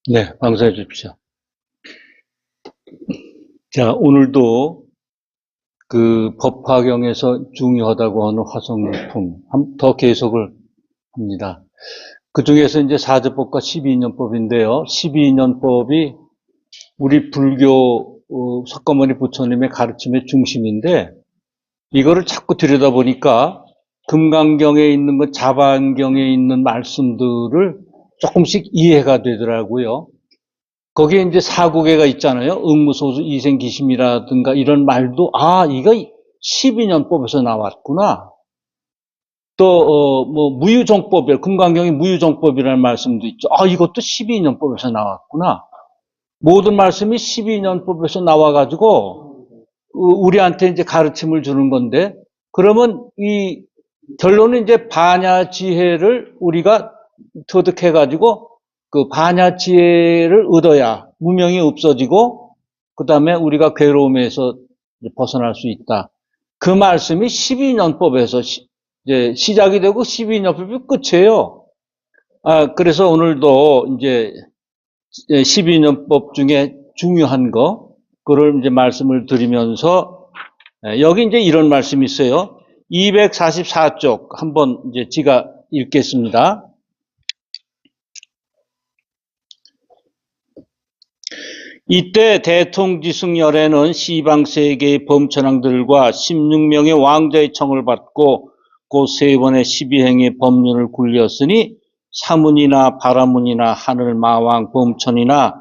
네, 방사해 주십시오. 자, 오늘도 그 법화경에서 중요하다고 하는 화성유품 더 계속을 합니다. 그 중에서 이제 사제법과 12인연법인데요. 12인연법이 우리 불교 석가모니 부처님의 가르침의 중심인데 이거를 자꾸 들여다보니까 금강경에 있는 것, 자반경에 있는 말씀들을 조금씩 이해가 되더라고요. 거기에 이제 사국에가 있잖아요. 응무소수 이생기심이라든가 이런 말도, 이거 12년법에서 나왔구나. 또, 무유정법이요. 금강경의 무유정법이라는 말씀도 있죠. 이것도 12년법에서 나왔구나. 모든 말씀이 12년법에서 나와가지고, 우리한테 이제 가르침을 주는 건데, 그러면 이 결론은 이제 반야지혜를 우리가 터득해가지고 그 반야지혜를 얻어야 무명이 없어지고 그 다음에 우리가 괴로움에서 벗어날 수 있다. 그 말씀이 12년법에서 이제 시작이 되고 12년법이 끝이에요. 그래서 오늘도 이제 12년법 중에 중요한 그걸 이제 말씀을 드리면서 여기 이제 이런 말씀이 있어요. 244쪽 한번 이제 제가 읽겠습니다. 이때 대통지승열에는 시방세계의 범천왕들과 16명의 왕자의 청을 받고 그 세 번의 12행의 법륜을 굴렸으니 사문이나 바라문이나 하늘 마왕 범천이나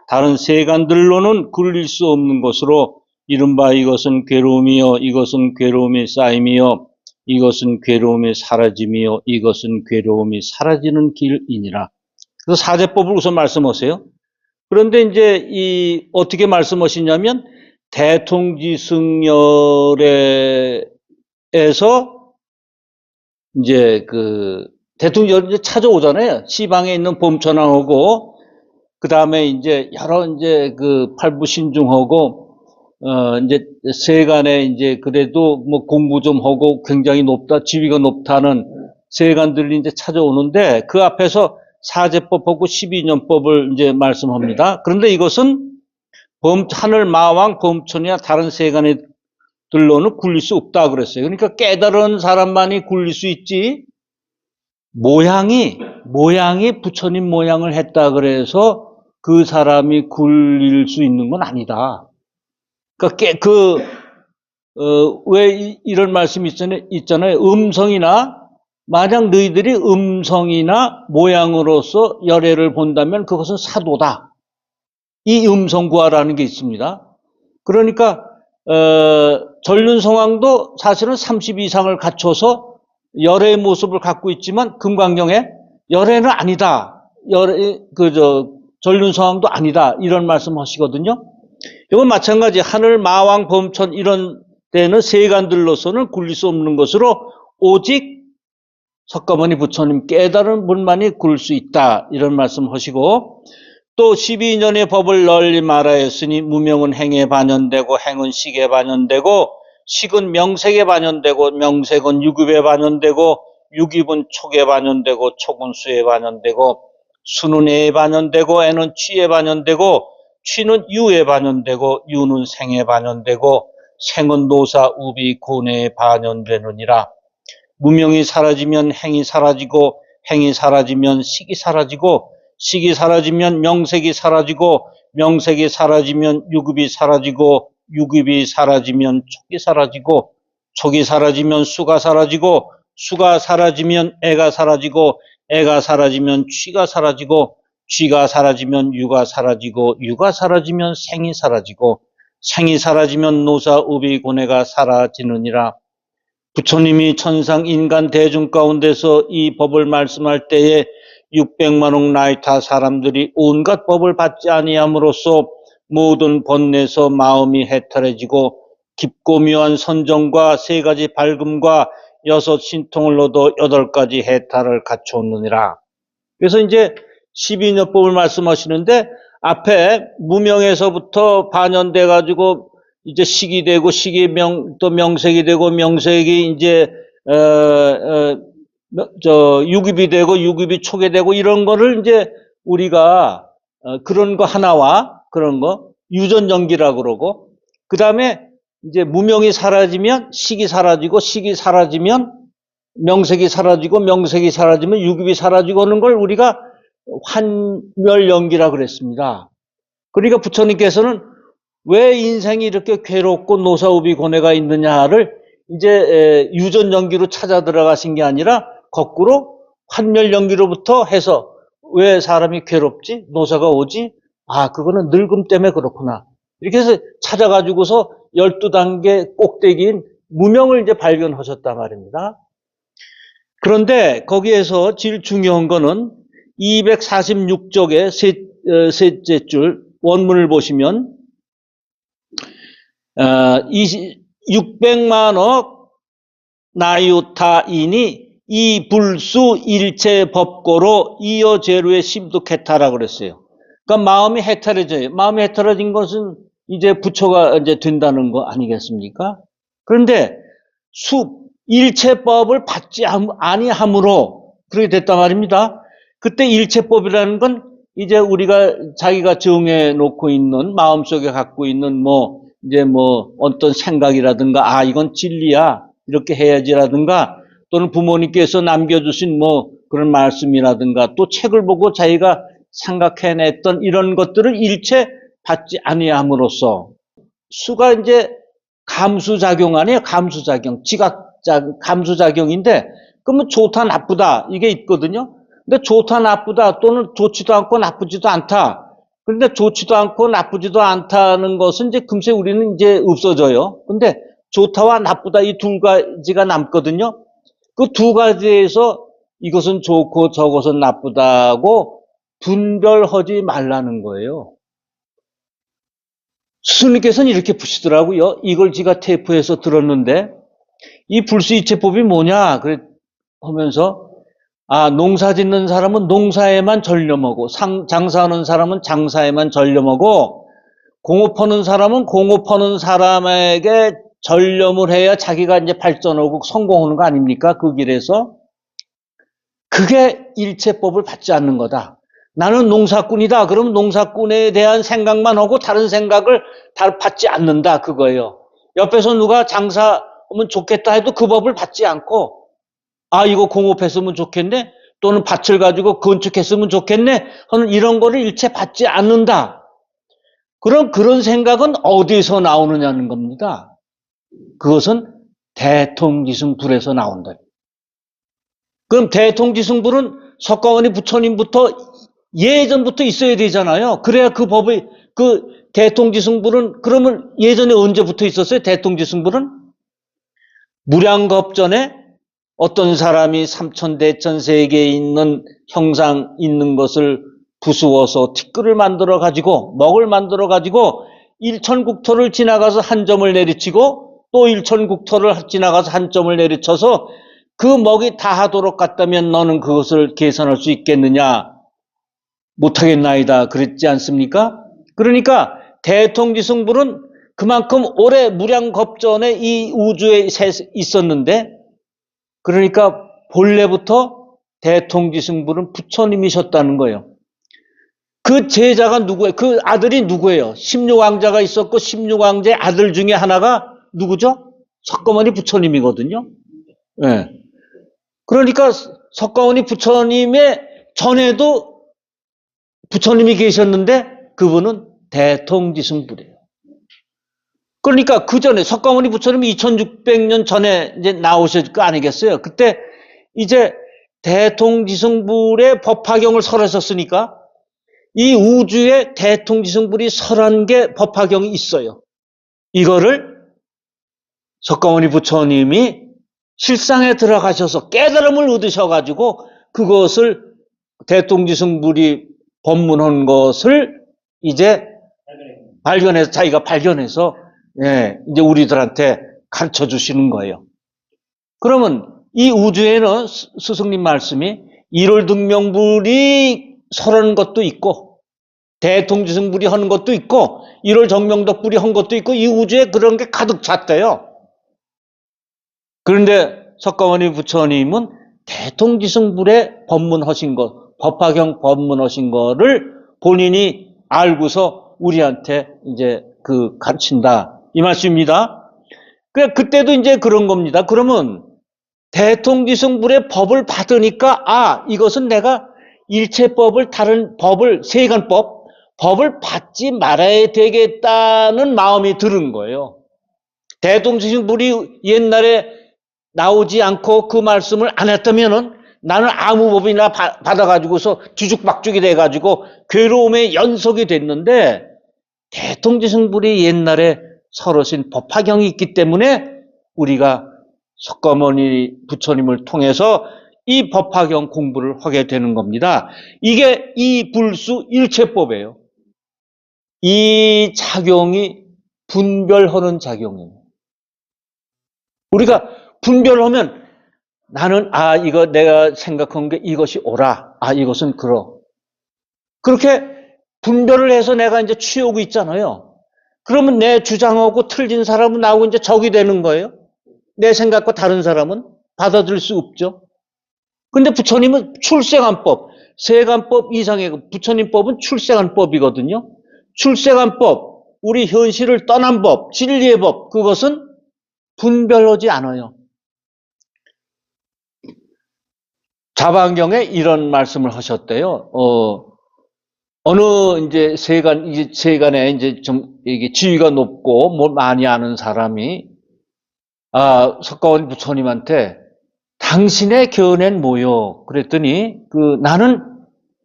다른 세간들로는 굴릴 수 없는 것으로 이른바 이것은 괴로움이요 이것은 괴로움의 쌓임이요 이것은 괴로움의 사라짐이요 이것은 괴로움이 사라지는 길이니라. 그래서 사제법을 우선 말씀하세요. 그런데 이제 어떻게 말씀하시냐면 대통지승열에서 이제 그 대통령이 이제 찾아오잖아요. 시방에 있는 범천왕하고 그 다음에 이제 여러 이제 그 팔부신중하고 이제 세간에 이제 그래도 뭐 공부 좀 하고 굉장히 높다, 지위가 높다는 세간들이 이제 찾아오는데 그 앞에서 사제법하고 12년법을 이제 말씀합니다. 그런데 이것은 하늘 마왕 범천이나 다른 세간들로는 굴릴 수 없다 그랬어요. 그러니까 깨달은 사람만이 굴릴 수 있지. 모양이 부처님 모양을 했다 그래서 그 사람이 굴릴 수 있는 건 아니다. 그러니까 왜 이런 말씀이 있잖아요. 만약 너희들이 음성이나 모양으로서 열애를 본다면 그것은 사도다. 이 음성구화라는 게 있습니다. 그러니까 전륜성왕도 사실은 30 이상을 갖춰서 열애의 모습을 갖고 있지만 금강경에 열애는 아니다. 전륜성왕도 아니다. 이런 말씀 하시거든요. 이건 마찬가지 하늘 마왕 범천 이런 때는 세간들로서는 굴릴 수 없는 것으로 오직 석가모니 부처님 깨달은 분만이 굴릴 수 있다. 이런 말씀 하시고 또 12년의 법을 널리 말하였으니 무명은 행에 반연되고 행은 식에 반연되고 식은 명색에 반연되고 명색은 유급에 반연되고 유급은 촉에 반연되고 촉은 수에 반연되고 수는 애에 반연되고 애는 취에 반연되고 취는 유에 반연되고 유는 생에 반연되고 생은 노사 우비 고뇌에 반연되느니라. 무명이 사라지면 행이 사라지고 행이 사라지면 식이 사라지고 식이 사라지면 명색이 사라지고 명색이 사라지면 유급이 사라지고 유급이 사라지면 촉이 사라지고 촉이 사라지면 수가 사라지고 수가 사라지면 애가 사라지고 애가 사라지면 취가 사라지고 취가 사라지면 유가 사라지고 유가 사라지면 생이 사라지고 생이 사라지면 노사 우비 고뇌가 사라지느니라. 부처님이 천상 인간 대중 가운데서 이 법을 말씀할 때에 600만억 나이타 사람들이 온갖 법을 받지 아니함으로써 모든 번뇌에서 마음이 해탈해지고 깊고 묘한 선정과 3가지 밝음과 6 신통을 얻어 8가지 해탈을 갖추었느니라. 그래서 이제 12년법을 말씀하시는데 앞에 무명에서부터 반연돼 가지고 이제 식이 되고 식이 또 명색이 되고 명색이 이제 유급이 되고 유급이 촉이 되고 이런 거를 이제 우리가 그런 거 하나와 그런 거 유전연기라고 그러고, 그 다음에 이제 무명이 사라지면 식이 사라지고, 식이 사라지면 명색이 사라지고, 명색이 사라지면 유급이 사라지고 하는 걸 우리가 환멸연기라고 그랬습니다. 그러니까 부처님께서는 왜 인생이 이렇게 괴롭고 노사우비 고뇌가 있느냐를 이제 유전연기로 찾아 들어가신 게 아니라 거꾸로 환멸연기로부터 해서 왜 사람이 괴롭지? 노사가 오지? 아, 그거는 늙음 때문에 그렇구나. 이렇게 해서 찾아가지고서 12단계 꼭대기인 무명을 이제 발견하셨단 말입니다. 그런데 거기에서 제일 중요한 거는 246쪽의 셋째 줄 원문을 보시면 600만억 나유타인이 이 불수 일체 법고로 이어 제루에 심득해타라고 그랬어요. 그러니까 마음이 해탈해져요. 마음이 해탈해진 것은 이제 부처가 이제 된다는 거 아니겠습니까? 그런데 일체법을 받지 아니함으로 그렇게 됐단 말입니다. 그때 일체법이라는 건 이제 우리가 자기가 정해 놓고 있는 마음속에 갖고 있는 이제 어떤 생각이라든가, 아, 이건 진리야, 이렇게 해야지라든가, 또는 부모님께서 남겨주신 그런 말씀이라든가, 또 책을 보고 자기가 생각해냈던 이런 것들을 일체 받지 아니함으로써 수가 이제 감수작용 아니에요? 감수작용. 감수작용인데, 그러면 좋다, 나쁘다, 이게 있거든요. 근데 좋다, 나쁘다, 또는 좋지도 않고 나쁘지도 않다. 그런데 좋지도 않고 나쁘지도 않다는 것은 이제 금세 우리는 이제 없어져요. 근데 좋다와 나쁘다 이 두 가지가 남거든요. 그 두 가지에서 이것은 좋고 저것은 나쁘다고 분별하지 말라는 거예요. 스님께서는 이렇게 푸시더라고요. 이걸 제가 테이프에서 들었는데, 이 불수이체법이 뭐냐 그래 하면서, 아, 농사 짓는 사람은 농사에만 전념하고, 장사하는 사람은 장사에만 전념하고, 공업하는 사람은 공업하는 사람에게 전념을 해야 자기가 이제 발전하고 성공하는 거 아닙니까? 그 길에서. 그게 일체법을 받지 않는 거다. 나는 농사꾼이다. 그러면 농사꾼에 대한 생각만 하고 다른 생각을 받지 않는다. 그거예요. 옆에서 누가 장사하면 좋겠다 해도 그 법을 받지 않고, 아, 이거 공업했으면 좋겠네, 또는 밭을 가지고 건축했으면 좋겠네 하는 이런 거를 일체 받지 않는다. 그럼 그런 생각은 어디서 나오느냐는 겁니다. 그것은 대통지승불에서 나온다. 그럼 대통지승불은 석가모니 부처님부터 예전부터 있어야 되잖아요. 그래야 그 법의, 그 대통지승불은 그러면 예전에 언제부터 있었어요? 대통지승불은 무량겁전에 어떤 사람이 삼천대천세계에 있는 형상 있는 것을 부수어서 티끌을 만들어 가지고, 먹을 만들어 가지고 일천국토를 지나가서 한 점을 내리치고, 또 일천국토를 지나가서 한 점을 내리쳐서 그 먹이 다 하도록 갔다면 너는 그것을 계산할 수 있겠느냐? 못하겠나이다. 그랬지 않습니까? 그러니까 대통지승불은 그만큼 오래 무량겁전에 이 우주에 있었는데, 그러니까 본래부터 대통지승불은 부처님이셨다는 거예요. 그 제자가 누구예요? 그 아들이 누구예요? 16왕자가 있었고 16왕자의 아들 중에 하나가 누구죠? 석가모니 부처님이거든요. 네. 그러니까 석가모니 부처님의 전에도 부처님이 계셨는데 그분은 대통지승불이에요. 그러니까 그 전에 석가모니 부처님이 2600년 전에 이제 나오실 거 아니겠어요? 그때 이제 대통지승불의 법화경을 설하셨으니까 이 우주에 대통지승불이 설한 게 법화경이 있어요. 이거를 석가모니 부처님이 실상에 들어가셔서 깨달음을 얻으셔가지고 그것을 대통지승불이 법문한 것을 이제 발견해서, 자기가 발견해서, 예, 이제 우리들한테 가르쳐 주시는 거예요. 그러면 이 우주에는 스승님 말씀이 일월등명불이 설한 것도 있고, 대통지승불이 하는 것도 있고, 일월정명덕불이 한 것도 있고, 이 우주에 그런 게 가득 찼대요. 그런데 석가모니 부처님은 대통지승불에 법문하신 것, 법화경 법문하신 거를 본인이 알고서 우리한테 이제 가르친다. 이 말씀입니다. 그때도 이제 그런 겁니다. 그러면 대통지성불의 법을 받으니까, 이것은 내가 일체법을, 다른 법을, 세간법, 법을 받지 말아야 되겠다는 마음이 드는 거예요. 대통지성불이 옛날에 나오지 않고 그 말씀을 안 했다면은 나는 아무 법이나 받아가지고서 뒤죽박죽이 돼가지고 괴로움의 연속이 됐는데, 대통지성불이 옛날에 설하신 법화경이 있기 때문에 우리가 석가모니 부처님을 통해서 이 법화경 공부를 하게 되는 겁니다. 이게 이 불수 일체법이에요. 이 작용이 분별하는 작용이에요. 우리가 분별하면 나는 이거 내가 생각한 게 이것이 옳아. 이것은 그러. 그렇게 분별을 해서 내가 이제 취하고 있잖아요. 그러면 내 주장하고 틀린 사람은 나하고 이제 적이 되는 거예요. 내 생각과 다른 사람은 받아들일 수 없죠. 근데 부처님은 출생한 법, 세간법 이상의 부처님 법은 출생한 법이거든요. 출생한 법, 우리 현실을 떠난 법, 진리의 법, 그것은 분별하지 않아요. 자방경에 이런 말씀을 하셨대요. 어느 이제 세간에 이제 좀 이게 지위가 높고 뭐 많이 아는 사람이 석가모니 부처님한테 당신의 견해는 뭐요? 그랬더니 나는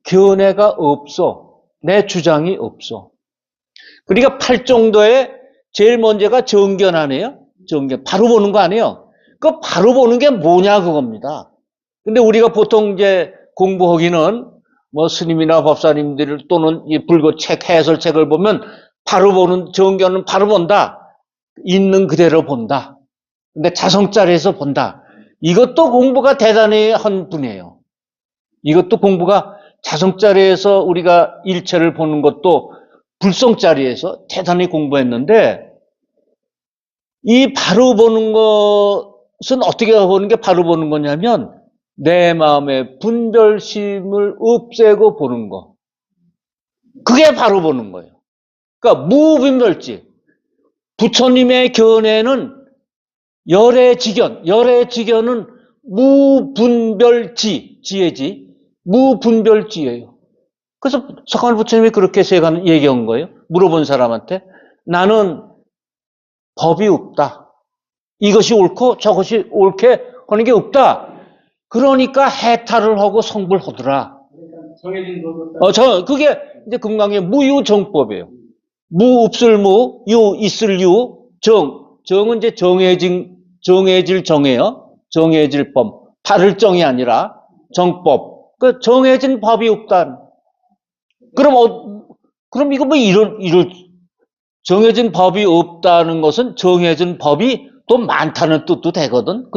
견해가 없어. 내 주장이 없어. 그러니까 팔정도에 제일 먼저가 정견 아니에요? 정견. 바로 보는 거 아니에요? 그 바로 보는 게 뭐냐 그겁니다. 근데 우리가 보통 이제 공부하기는 뭐 스님이나 법사님들 또는 이 불교 책, 해설책을 보면 바로 보는, 정견은 바로 본다. 있는 그대로 본다. 근데 자성짜리에서 본다. 이것도 공부가 대단히 한 분이에요. 이것도 공부가 자성짜리에서 우리가 일체를 보는 것도 불성짜리에서 대단히 공부했는데, 이 바로 보는 것은 어떻게 보는 게 바로 보는 거냐면 내 마음의 분별심을 없애고 보는 거. 그게 바로 보는 거예요. 그러니까 무분별지. 부처님의 견해는 열애지견은 무분별지, 지혜지, 무분별지예요. 그래서 석가모니 부처님이 그렇게 세간 얘기한 거예요. 물어본 사람한테 나는 법이 없다. 이것이 옳고 저것이 옳게 하는 게 없다. 그러니까 해탈을 하고 성불하더라. 정해진 법은 그게 이제 금강의 무유정법이에요. 무 없을 무, 유 있을 유, 정은 이제 정해질 정해요. 정해질 법. 다를 정이 아니라 정법. 그 정해진 법이 없다. 그럼 이거 뭐 이런 정해진 법이 없다는 것은 정해진 법이 또 많다는 뜻도 되거든.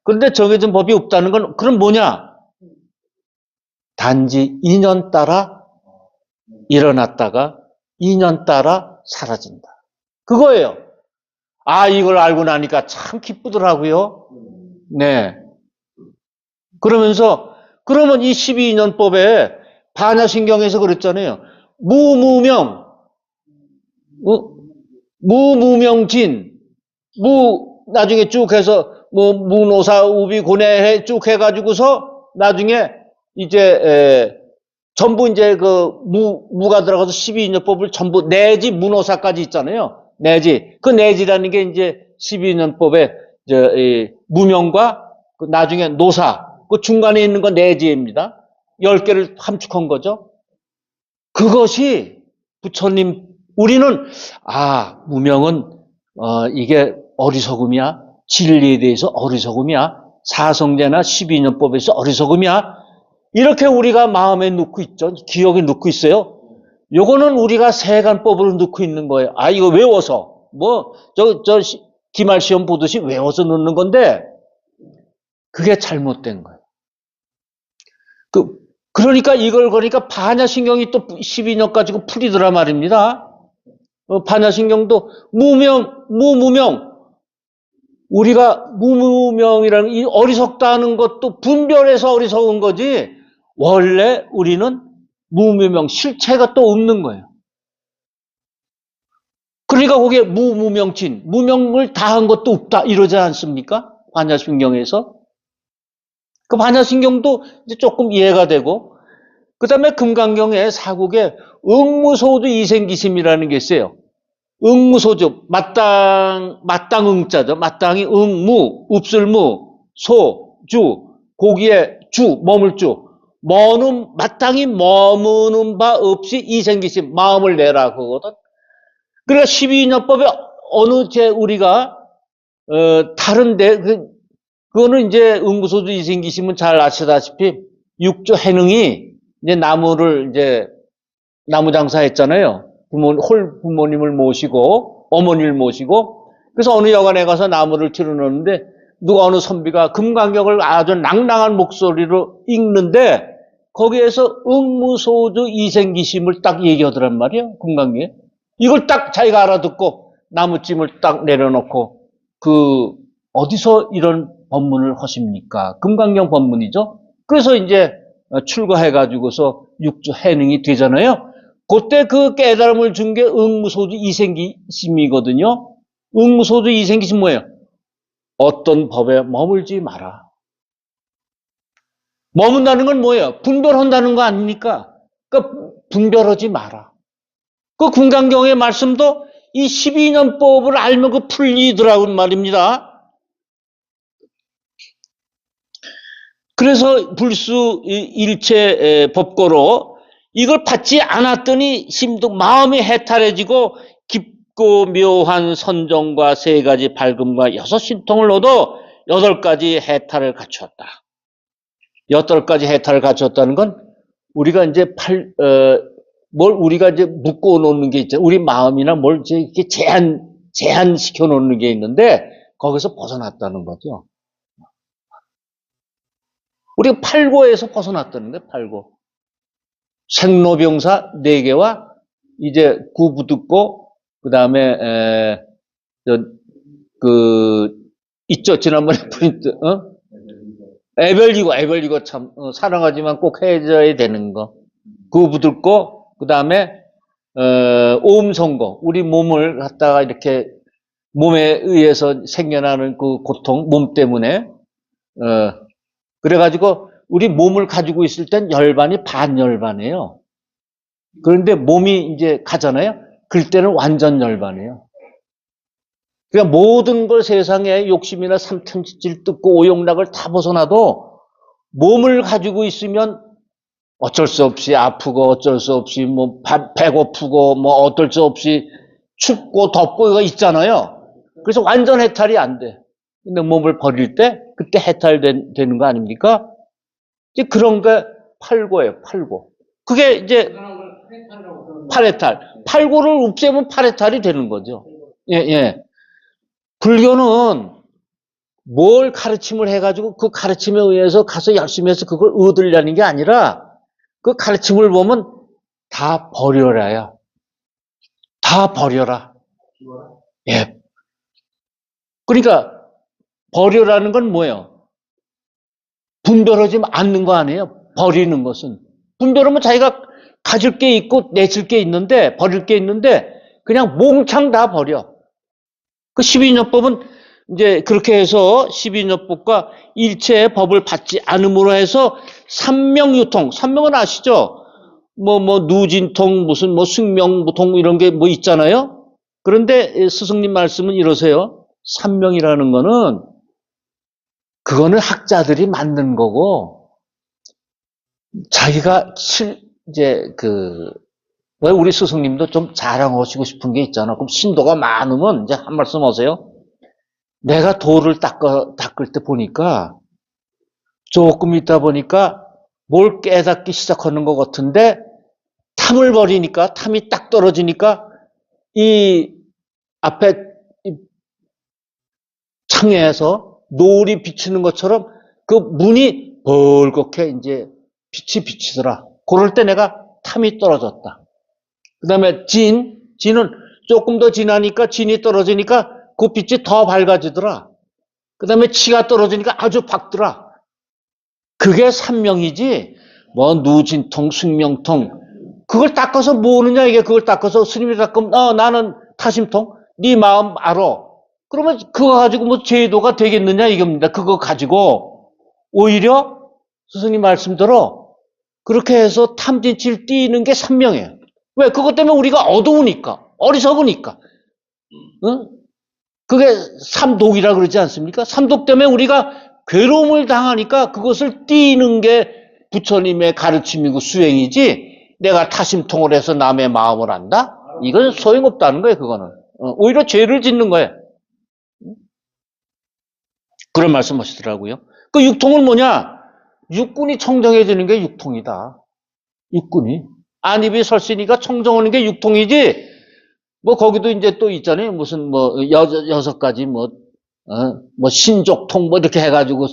그런데 정해진 법이 없다는 건 그럼 뭐냐? 단지 인연 따라 일어났다가 인연 따라 사라진다. 그거예요. 이걸 알고 나니까 참 기쁘더라고요. 네. 그러면 이 12인연법에 반야신경에서 그랬잖아요. 무무명진, 나중에 쭉 해서, 무노사, 우비, 고뇌해 쭉 해가지고서, 나중에, 이제, 전부 이제 무가 들어가서 12인연법을 전부, 내지 무노사까지 있잖아요. 그 내지라는 게 이제 12인연법의, 무명과, 나중에 노사, 그 중간에 있는 건 내지입니다. 10개를 함축한 거죠. 그것이 부처님, 우리는, 무명은, 이게 어리석음이야. 진리에 대해서 어리석음이야. 사성제나 12인연법에서 어리석음이야. 이렇게 우리가 마음에 넣고 있죠. 기억에 넣고 있어요. 요거는 우리가 세간법으로 넣고 있는 거예요. 이거 외워서. 기말시험 보듯이 외워서 넣는 건데, 그게 잘못된 거예요. 그러니까 반야신경이 또 12년 가지고 풀리더라 말입니다. 반야신경도 무무명. 우리가 무무명이라는 이 어리석다는 것도 분별해서 어리석은 거지. 원래 우리는 무무명, 실체가 또 없는 거예요. 그러니까 거기에 무무명진, 무명을 다한 것도 없다 이러지 않습니까? 반야신경에서. 그 반야신경도 이제 조금 이해가 되고, 그 다음에 금강경에 사국에 응무소주 이생기심이라는 게 있어요. 응무소주, 마땅 응자죠. 마땅히 응무, 읍술무, 소주, 고기에 주, 머물 주. 마땅히 머무는 바 없이 이생기심, 마음을 내라 그거거든. 그러니까 12인연법에 어느 우리가 다른데 그거는 이제 응무소주 이생기심은 잘 아시다시피 육조 해능이 이제 나무 장사했잖아요. 홀 부모님을 모시고 어머니를 모시고 그래서 어느 여관에 가서 나무를 틀어놓는데 누가 어느 선비가 금강경을 아주 낭낭한 목소리로 읽는데 거기에서 응무소주 이생기심을 딱 얘기하더란 말이에요. 금강경에. 이걸 딱 자기가 알아듣고 나무찜을 딱 내려놓고 어디서 이런 법문을 하십니까? 금강경 법문이죠. 그래서 이제 출가해가지고서 육조 해능이 되잖아요. 그때 그 깨달음을 준 게 응무소주 이생기심이거든요. 응무소주 이생기심 뭐예요? 어떤 법에 머물지 마라. 머문다는 건 뭐예요? 분별한다는 거 아닙니까? 그러니까 분별하지 마라. 그 금강경의 말씀도 이 12년법을 알면 그 풀리더라고 말입니다. 그래서 불수 일체 법고로 이걸 받지 않았더니 심도 마음이 해탈해지고 깊고 묘한 선정과 세 가지 밝음과 여섯 신통을 얻어 8가지 해탈을 갖추었다. 8가지 해탈을 갖추었다는 건 우리가 이제 우리가 이제 묶어 놓는 게 있죠. 우리 마음이나 뭘 이제 이렇게 제한시켜 놓는 게 있는데 거기서 벗어났다는 거죠. 우리가 팔고에서 벗어났다는 거예요. 팔고. 생로병사 4개와 이제 구부듣고 그다음에 있죠. 지난번에 프린트 애별이고 참 사랑하지만 꼭 해줘야 되는 거. 구부듣고 그다음에 오음선고 우리 몸을 갖다가 이렇게 몸에 의해서 생겨나는 그 고통 몸 때문에 그래가지고 우리 몸을 가지고 있을 땐 열반이 반열반이에요. 그런데 몸이 이제 가잖아요. 그럴 때는 완전 열반이에요. 그러니까 모든 걸 세상에 욕심이나 삼천지질 뜯고 오용락을 다 벗어나도 몸을 가지고 있으면 어쩔 수 없이 아프고 어쩔 수 없이 뭐 배고프고 뭐 어쩔 수 없이 춥고 덥고 이거 있잖아요. 그래서 완전 해탈이 안 돼. 근데 몸을 버릴 때 그때 해탈되는 거 아닙니까? 이제 그런 게 팔고예요. 팔고. 그게 이제 팔해탈. 팔고를 없애면 팔해탈이 되는 거죠. 예, 예. 불교는 뭘 가르침을 해가지고 그 가르침에 의해서 가서 열심히 해서 그걸 얻으려는 게 아니라 그 가르침을 보면 다 버려라요. 다 버려라. 예. 그러니까 버려라는 건 뭐예요? 분별하지 않는 거 아니에요? 버리는 것은. 분별하면 자기가 가질 게 있고 내줄 게 있는데 버릴 게 있는데 그냥 몽창 다 버려. 그 12년법은 이제 그렇게 해서 12년법과 일체의 법을 받지 않음으로 해서 삼명유통. 삼명은 아시죠? 누진통, 무슨 승명무통 이런 게 뭐 있잖아요? 그런데 스승님 말씀은 이러세요. 삼명이라는 거는 그거는 학자들이 만든 거고 자기가 왜 우리 스승님도 좀 자랑하시고 싶은 게 있잖아. 그럼 신도가 많으면 이제 한 말씀 하세요. 내가 돌을 닦을 때 보니까 조금 있다 보니까 뭘 깨닫기 시작하는 것 같은데 탐을 버리니까 탐이 딱 떨어지니까 이 앞에 창에서 노을이 비치는 것처럼 그 문이 벌겋게 이제 빛이 비치더라. 그럴 때 내가 탐이 떨어졌다. 그 다음에 진은 조금 더 지나니까 진이 떨어지니까 그 빛이 더 밝아지더라. 그 다음에 치가 떨어지니까 아주 밝더라. 그게 삼명이지, 누진통, 숙명통, 그걸 닦아서 뭐 오느냐, 이게. 그걸 닦아서 스님이 닦으면, 나는 타심통, 네 마음 알아. 그러면 그거 가지고 뭐 제도가 되겠느냐, 이겁니다. 그거 가지고. 오히려 스승님 말씀대로 그렇게 해서 탐진치를 띄는 게 선명해요. 왜? 그것 때문에 우리가 어두우니까, 어리석으니까. 응? 그게 삼독이라 그러지 않습니까? 삼독 때문에 우리가 괴로움을 당하니까 그것을 띄는 게 부처님의 가르침이고 수행이지, 내가 타심통을 해서 남의 마음을 안다? 이건 소용없다는 거예요, 그거는. 오히려 죄를 짓는 거예요. 그런 말씀 하시더라고요. 그 육통은 뭐냐? 육군이 청정해지는 게 육통이다. 육군이. 안입이 설신이가 청정하는 게 육통이지, 뭐, 거기도 이제 또 있잖아요. 무슨, 뭐, 6가지, 뭐, 신족통, 뭐, 이렇게 해가지고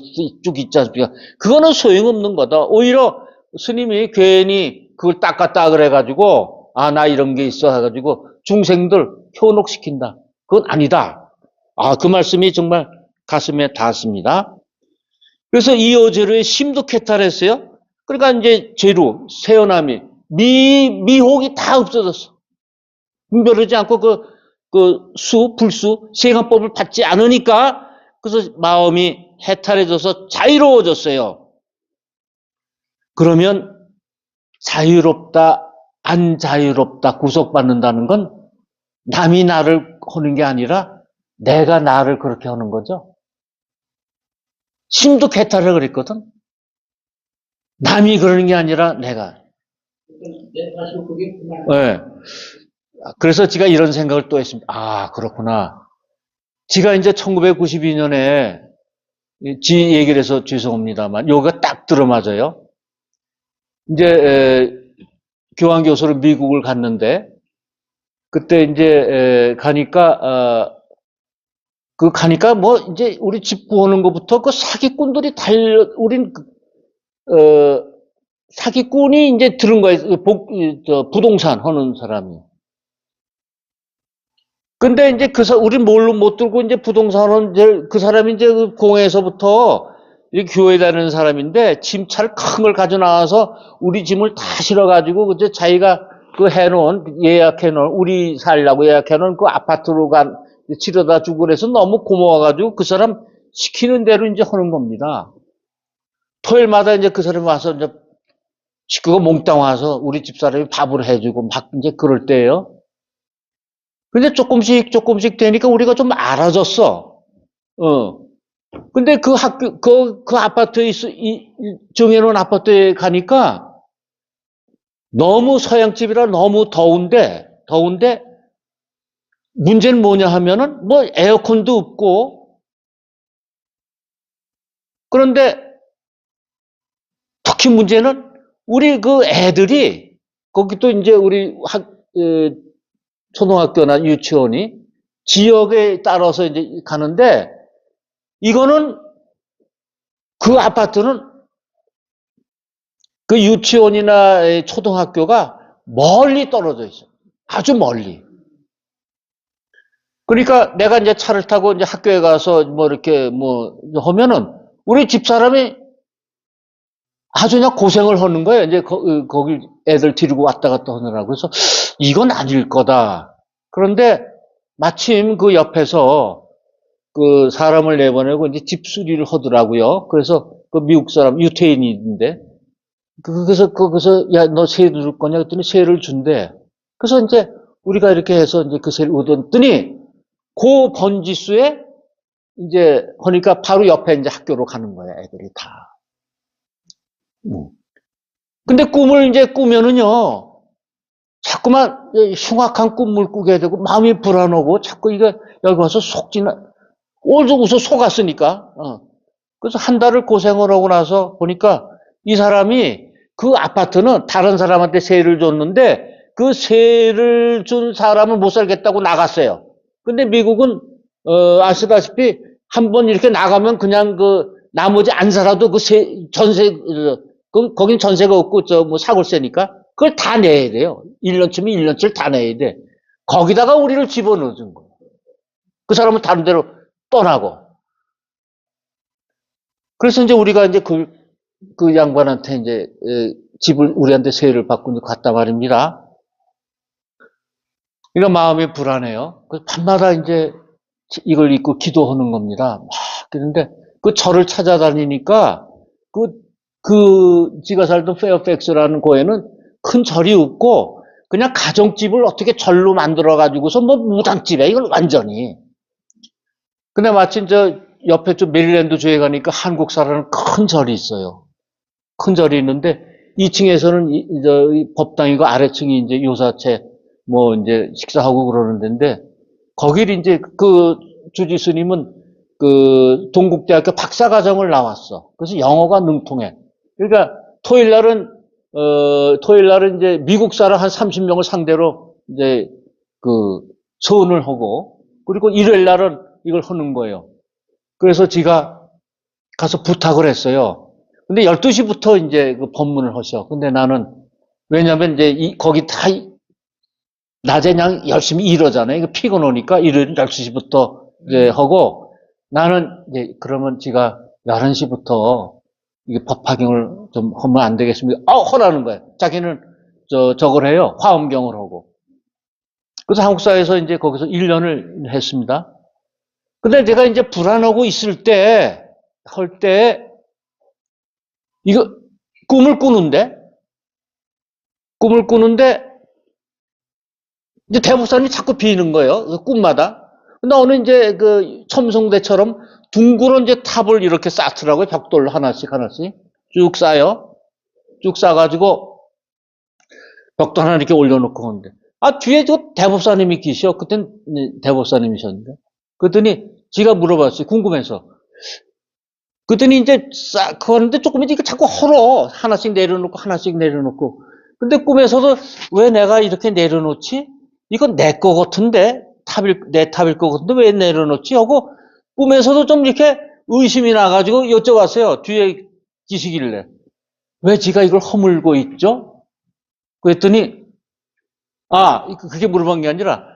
쭉 있지 않습니까? 그거는 소용없는 거다. 오히려 스님이 괜히 그걸 닦았다 그래가지고, 나 이런 게 있어 해가지고, 중생들 현혹시킨다. 그건 아니다. 그 말씀이 정말 가슴에 닿았습니다. 그래서 이 어제로의 심도 캐탈했어요. 그러니까 이제 제루, 세어남이, 미혹이 다 없어졌어. 분별하지 않고 불수, 세간법을 받지 않으니까, 그래서 마음이 해탈해져서 자유로워졌어요. 그러면 자유롭다, 안 자유롭다, 구속받는다는 건 남이 나를 하는 게 아니라 내가 나를 그렇게 하는 거죠. 심도 개탈을 그랬거든. 남이 그러는 게 아니라 내가. 네. 그래서 제가 이런 생각을 또 했습니다. 그렇구나. 제가 이제 1992년에 지 얘기를 해서 죄송합니다만 요가 딱 들어맞아요. 이제 교환교수로 미국을 갔는데, 그때 이제 가니까 가니까 뭐 이제 우리 집 구하는 것부터 그 사기꾼들이 우린 사기꾼이 이제 들은 거예요. 부동산 하는 사람이. 근데 이제 우린 뭘로 못 들고 이제 부동산은 이제 그 사람이 이제 그 공회에서부터 교회 다니는 사람인데, 짐차를 큰 걸 가져 나와서 우리 짐을 다 실어가지고 이제 자기가 예약해놓은, 우리 살려고 예약해놓은 그 아파트로 치러다 주고 그래서 너무 고마워가지고 그 사람 시키는 대로 이제 하는 겁니다. 토요일마다 이제 그 사람이 와서 이제 식구가 몽땅 와서 우리 집사람이 밥을 해주고 막 이제 그럴 때예요. 근데 조금씩 되니까 우리가 좀 알아졌어. 근데 그 아파트에 정해놓은 아파트에 가니까 너무 서양집이라 너무 더운데 문제는 뭐냐 하면은 뭐 에어컨도 없고, 그런데 특히 문제는 우리 그 애들이 거기 또 이제 우리 초등학교나 유치원이 지역에 따라서 이제 가는데, 이거는 그 아파트는 그 유치원이나 초등학교가 멀리 떨어져 있어. 아주 멀리. 그러니까 내가 이제 차를 타고 이제 학교에 가서 뭐 이렇게 뭐 하면은 우리 집사람이 아주 그냥 고생을 하는 거예요. 이제 거기 애들 데리고 왔다 갔다 하느라고. 그래서 이건 아닐 거다. 그런데 마침 그 옆에서 그 사람을 내보내고 이제 집 수리를 하더라고요. 그래서 그 미국 사람, 유태인인데, 그래서 야, 너 세 줄 거냐? 그랬더니 세를 준대. 그래서 이제 우리가 이렇게 해서 이제 그 세를 얻었더니, 그 번지수에 이제 하니까 바로 옆에 이제 학교로 가는 거야, 애들이 다. 근데 꿈을 이제 꾸면은요, 자꾸만 흉악한 꿈을 꾸게 되고 마음이 불안하고 자꾸 이거 여기 와서 오죽 속았으니까. 그래서 한 달을 고생을 하고 나서 보니까 이 사람이 그 아파트는 다른 사람한테 세를 줬는데 그 세를 준 사람은 못 살겠다고 나갔어요. 근데 미국은 아시다시피 한번 이렇게 나가면 그냥 나머지 안 살아도 거긴 전세가 없고 뭐 사골세니까 그걸 다 내야 돼요. 1년치면 1년치를 다 내야 돼. 거기다가 우리를 집어넣어준 거예요. 그 사람은 다른 데로 떠나고. 그래서 이제 우리가 이제 그 양반한테 이제 집을 우리한테 세를 받고 갔단 말입니다. 그러니까 마음이 불안해요. 그래서 밤마다 이제 이걸 입고 기도하는 겁니다. 막 그런데 그 절을 찾아다니니까 지가 살던 페어팩스라는 고에는 큰 절이 없고 그냥 가정집을 어떻게 절로 만들어 가지고서 뭐 무당집에 이건 완전히. 근데 마침 저 옆에 좀 메릴랜드 주에 가니까 한국사라는 큰 절이 있어요. 큰 절이 있는데 2층에서는 이 법당이고 아래층이 이제 요사체 뭐 이제 식사하고 그러는 데인데 거길 이제 그 주지 스님은 그 동국대학교 박사과정을 나왔어. 그래서 영어가 능통해. 그러니까 토요일 날은 이제 미국 사람 한 30명을 상대로 이제 그 서원을 하고 그리고 일요일 날은 이걸 하는 거예요. 그래서 제가 가서 부탁을 했어요. 근데 12시부터 이제 그 법문을 하셔. 근데 나는 왜냐면 이제 거기 다 낮에 그냥 열심히 일하잖아요. 피곤하니까 일요일 12시부터 이제 하고 나는 이제 그러면 제가 11시부터 이게 법화경을 좀 하면 안 되겠습니까? 하라는 거예요. 자기는 저걸 해요. 화엄경을 하고. 그래서 한국사에서 이제 거기서 1년을 했습니다. 근데 내가 이제 불안하고 있을 때, 이거 꿈을 꾸는데 이제 대법사님이 자꾸 비는 거예요. 그 꿈마다. 근데 어느 이제 그 첨성대처럼 둥그런 이제 탑을 이렇게 쌓더라고요. 벽돌 하나씩 쭉 쌓아요. 쭉 쌓아가지고 벽돌 하나 이렇게 올려놓고 하는데 뒤에 저 대법사님이 계셔. 그땐 대법사님이셨는데 그랬더니 지가 물어봤어요. 궁금해서. 그랬더니 이제 싹 하는데 조금 이제 자꾸 헐어. 하나씩 내려놓고. 근데 꿈에서도 왜 내가 이렇게 내려놓지? 이건 내 거 같은데? 내 탑일 거 같은데 왜 내려놓지? 하고 꿈에서도 좀 이렇게 의심이 나가지고 여쭤봤어요. 뒤에 계시길래. 왜 지가 이걸 허물고 있죠? 그랬더니, 그게 물어본 게 아니라,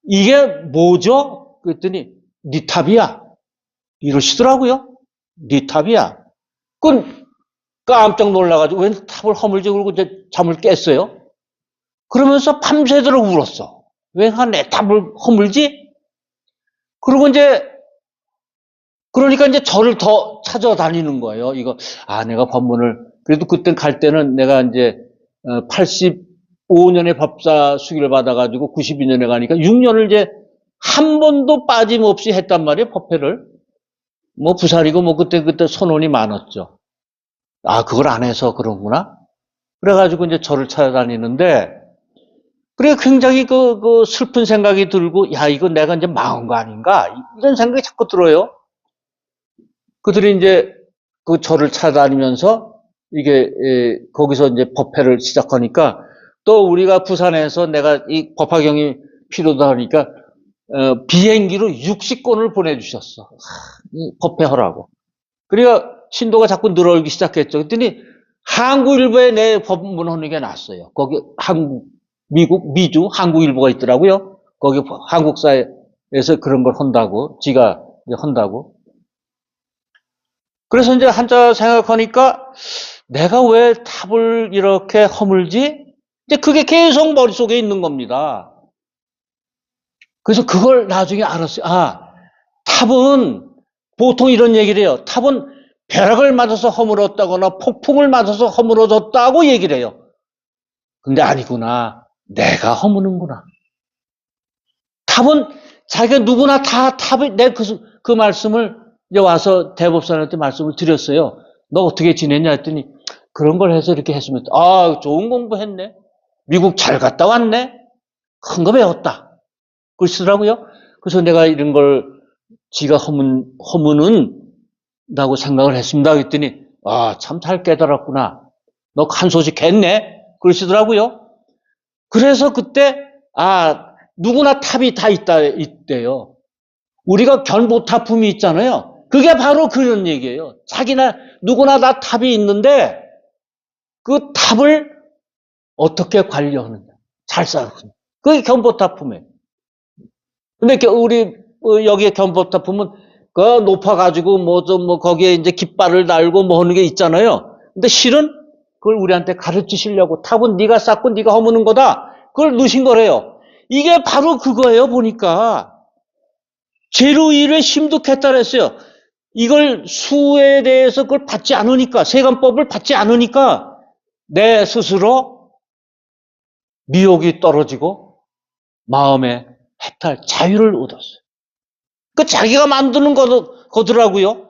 이게 뭐죠? 그랬더니, 네 탑이야. 이러시더라고요. 네 탑이야. 그건 깜짝 놀라가지고, 왜 탑을 허물지? 그러고 이제 잠을 깼어요. 그러면서 밤새도록 울었어. 왜 내 탑을 허물지? 그러고 그러니까 이제 저를 더 찾아다니는 거예요. 내가 법문을, 그래도 그때 갈 때는 내가 이제 85년에 법사 수기를 받아가지고 92년에 가니까 6년을 이제 한 번도 빠짐없이 했단 말이에요, 법회를. 뭐 부살이고 뭐 그때 선원이 많았죠. 그걸 안 해서 그런구나. 그래가지고 이제 저를 찾아다니는데, 그래 굉장히 그 슬픈 생각이 들고, 이거 내가 이제 망한 거 아닌가? 이런 생각이 자꾸 들어요. 그들이 이제 그 절을 찾아다니면서 거기서 이제 법회를 시작하니까 또 우리가 부산에서 내가 이 법화경이 필요다 하니까 비행기로 60건을 보내주셨어. 이 법회하라고. 그러니까 신도가 자꾸 늘어오기 시작했죠. 그랬더니 한국일보에 내 법문하는 게 났어요. 거기 미주 한국일보가 있더라고요. 거기 한국사에서 그런 걸 한다고, 지가 이제 한다고. 그래서 이제 한자 생각하니까 내가 왜 탑을 이렇게 허물지? 이제 그게 계속 머릿속에 있는 겁니다. 그래서 그걸 나중에 알았어요. 탑은 보통 이런 얘기를 해요. 탑은 벼락을 맞아서 허물었다거나 폭풍을 맞아서 허물어졌다고 얘기를 해요. 근데 아니구나. 내가 허무는구나. 탑은 자기가 누구나 다 탑을, 그 말씀을 이제 와서 대법사님한테 말씀을 드렸어요. 너 어떻게 지냈냐 했더니 그런 걸 해서 이렇게 했으면 좋은 공부했네. 미국 잘 갔다 왔네. 큰 거 배웠다. 그러시더라고요. 그래서 내가 이런 걸 지가 허무는다고 생각을 했습니다. 그랬더니 참 잘 깨달았구나. 너 한 소식 했네. 그러시더라고요. 그래서 그때 누구나 탑이 다 있대요. 우리가 견보타품이 있잖아요. 그게 바로 그런 얘기예요. 누구나 다 탑이 있는데 그 탑을 어떻게 관리하느냐. 잘 쌓는. 그게 견보타품이에요. 근데 우리 여기에 견보타품은 높아가지고 거기에 이제 깃발을 달고 뭐 하는 게 있잖아요. 근데 실은 그걸 우리한테 가르치시려고 탑은 네가 쌓고 네가 허무는 거다. 그걸 넣으신 거래요. 이게 바로 그거예요. 보니까 제로일에 심득했다 그랬어요. 이걸 수에 대해서 그걸 받지 않으니까, 세관법을 받지 않으니까 내 스스로 미혹이 떨어지고 마음의 해탈, 자유를 얻었어요. 그 자기가 만드는 거더라고요.